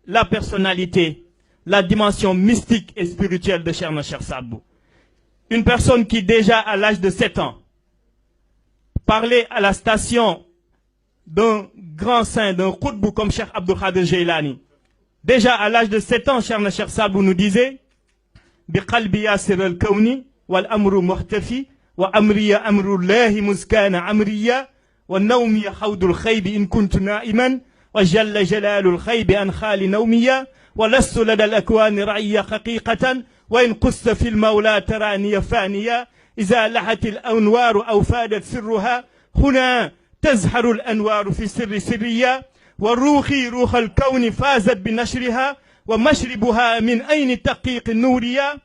la personnalité, la dimension mystique et spirituelle de Cheikh Cheikh Saad Bou. Une personne qui déjà à l'âge de 7 ans parlait à la station d'un grand saint, d'un Qutb comme Cheikh Abdul Qadir Jailani. Déjà à l'âge de 7 ans, Cheikh Cheikh Saad Bou nous disait bi qalbi yasir al-kawni wal amru muhtafi wa amriya amrullahi muskana amriya wa nawmi hawdul khaybi in kuntu na'iman wa jalla jalalul khaybi an khali nawmiya wa lastu lada al-akwani ra'iyya haqiqatan wa in qusta fil mawla tarani faniya إذا لحت الأنوار أو فادت سرها هنا تزهر الأنوار في سر سرية والروخي روح الكون فازت بنشرها ومشربها من أين التقيق النورية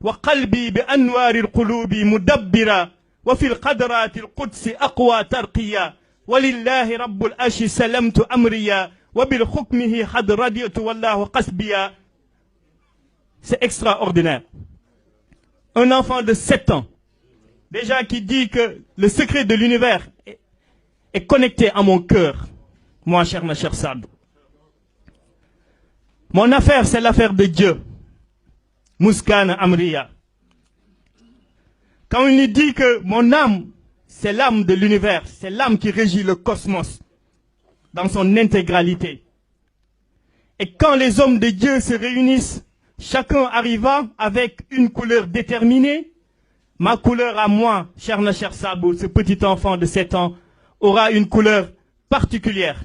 وقلبي بأنوار القلوب مدبرة وفي القدرات القدس أقوى ترقية ولله رب الأرش سلمت أمريا وبالحكمه قد رضيت والله قسبيا. C'est extraordinaire. Un enfant de 7 ans, déjà qui dit que le secret de l'univers est connecté à mon cœur, moi, cher Cheikh Saad Bou. Mon affaire, c'est l'affaire de Dieu. Muskana Amriya. Quand il nous dit que mon âme, c'est l'âme de l'univers, c'est l'âme qui régit le cosmos dans son intégralité. Et quand les hommes de Dieu se réunissent, chacun arriva avec une couleur déterminée. Ma couleur à moi, cher Cheikh Saad Bou, ce petit enfant de 7 ans, aura une couleur particulière.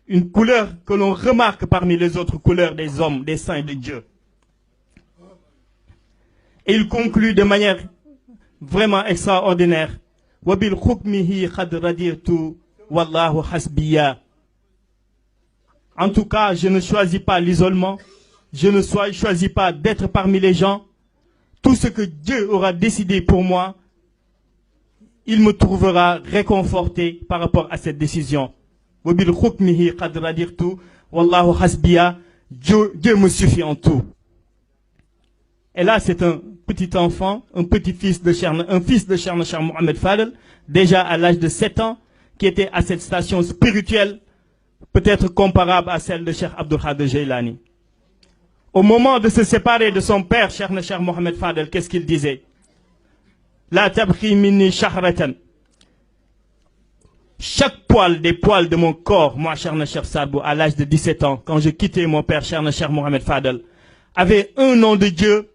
Une couleur que l'on remarque parmi les autres couleurs des hommes, des saints de Dieu. Et il conclut de manière vraiment extraordinaire. Wabil hukmihi khad raditu wallahu hasbiya. En tout cas, je ne choisis pas l'isolement. Je ne choisis pas d'être parmi les gens. Tout ce que Dieu aura décidé pour moi, il me trouvera réconforté par rapport à cette décision. Dieu me suffit en tout. Et là, c'est un petit enfant, un fils de Cheikh Mohamed Fadel, déjà à l'âge de 7 ans, qui était à cette station spirituelle, peut-être comparable à celle de Cheikh Abdul Qadir Jailani. Au moment de se séparer de son père, Cheikh Mohamed Fadel, qu'est-ce qu'il disait? La tabri minni shahratan. Chaque poil des poils de mon corps, moi, Cheikh Saad Bou, à l'âge de 17 ans, quand je quittais mon père, Cheikh Mohamed Fadel, avait un nom de Dieu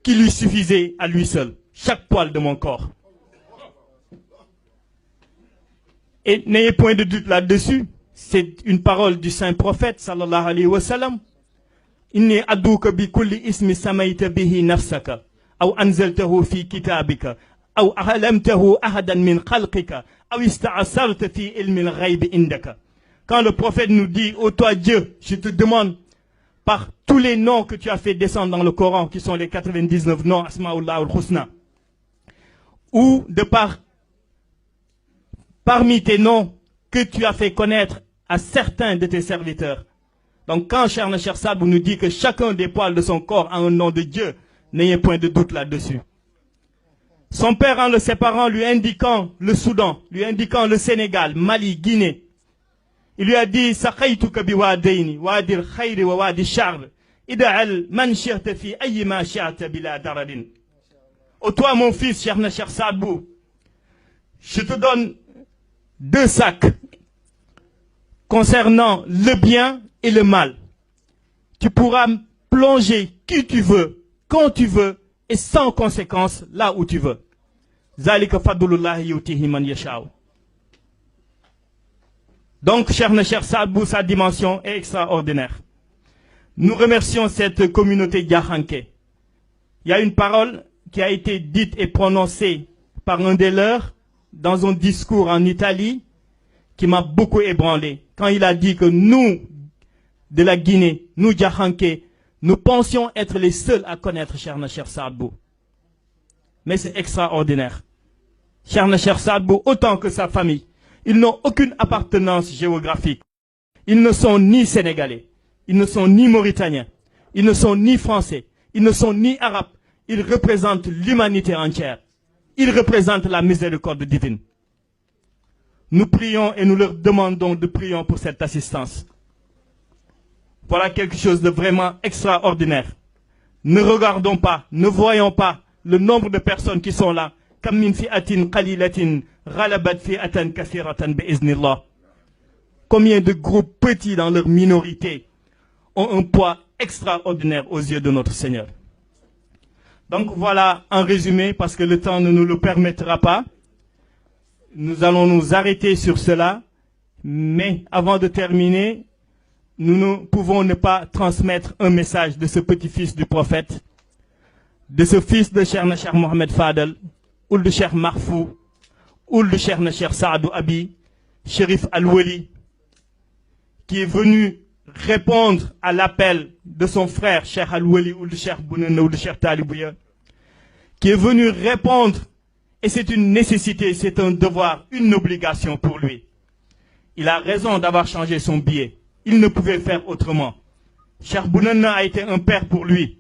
qui lui suffisait à lui seul. Chaque poil de mon corps. Et n'ayez point de doute là-dessus. C'est une parole du saint prophète, sallallahu alayhi wa sallam. إني أدعوك بكل اسم سميت به نفسك أو أنزلته في كتابك أو أعلمته أحدا من خلقك أو استأثرت في علم الغيب عندك. Quand le prophète nous dit, ô toi Dieu, je te demande par tous les noms que tu as fait descendre dans le Coran, qui sont les 99 noms Asma'ullah al-Husna, ou de parmi tes noms que tu as fait connaître à certains de tes serviteurs. Donc quand Cheikh Saad Bou nous dit que chacun des poils de son corps a un nom de Dieu, n'ayez point de doute là-dessus. Son père, en le séparant, lui indiquant le Soudan, lui indiquant le Sénégal, Mali, Guinée, il lui a dit Saqaytuka bi wadaini, wadi al-khayri wa wadi al-sharr, ida'al man shi'ta fi ayyi ma shi'ta bila daradin. Ô toi mon fils, Cheikh Saad Bou, je te donne 2 sacs concernant le bien et le mal. Tu pourras plonger qui tu veux, quand tu veux, et sans conséquence là où tu veux. Zalika fadlullahi yutihi man yasha'u. Donc, Cheikh Saad Bou, sa dimension est extraordinaire. Nous remercions cette communauté Diakhanké. Il y a une parole qui a été dite et prononcée par un des leurs dans un discours en Italie qui m'a beaucoup ébranlé. Quand il a dit que nous, de la Guinée, nous Diakhanké, nous pensions être les seuls à connaître Cheikh Saad Bou. Mais c'est extraordinaire. Cheikh Saad Bou, autant que sa famille, ils n'ont aucune appartenance géographique. Ils ne sont ni sénégalais, ils ne sont ni mauritaniens, ils ne sont ni français, ils ne sont ni arabes. Ils représentent l'humanité entière. Ils représentent la miséricorde divine. Nous prions et nous leur demandons de prier pour cette assistance. Voilà quelque chose de vraiment extraordinaire. Ne regardons pas, ne voyons pas le nombre de personnes qui sont là. Kam min fi'atin qalilatin ghalabat fi'atan kathiratan bi'iznillah. Combien de groupes petits dans leur minorité ont un poids extraordinaire aux yeux de notre Seigneur. Donc voilà un résumé, parce que le temps ne nous le permettra pas. Nous allons nous arrêter sur cela. Mais avant de terminer, nous ne pouvons ne pas transmettre un message de ce petit-fils du prophète, de ce fils de Cheikh Cheikh Mohamed Fadel, ou de Cheikh Marfou, ou de Cheikh Cheikh Saadou Abi, Chérif Al-Wali, qui est venu répondre à l'appel de son frère Cheikh Al-Wali ou de Cheikh Bounana ou de Cheikh Talibouya, qui est venu répondre, et c'est une nécessité, c'est un devoir, une obligation pour lui. Il a raison d'avoir changé son billet. Il ne pouvait faire autrement. Cheikh Bounana a été un père pour lui.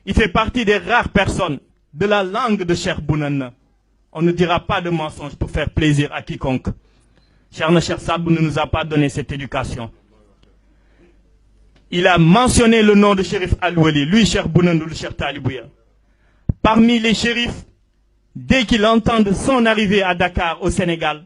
Il fait partie des rares personnes de la langue de Cheikh Bounana. On ne dira pas de mensonges pour faire plaisir à quiconque. Cheikh Sadbou ne nous a pas donné cette éducation. Il a mentionné le nom de Chérif Al-Wali, lui Cheikh Bounana ou le Cheikh Talibouya. Parmi les chérifs, dès qu'il entend son arrivée à Dakar, au Sénégal,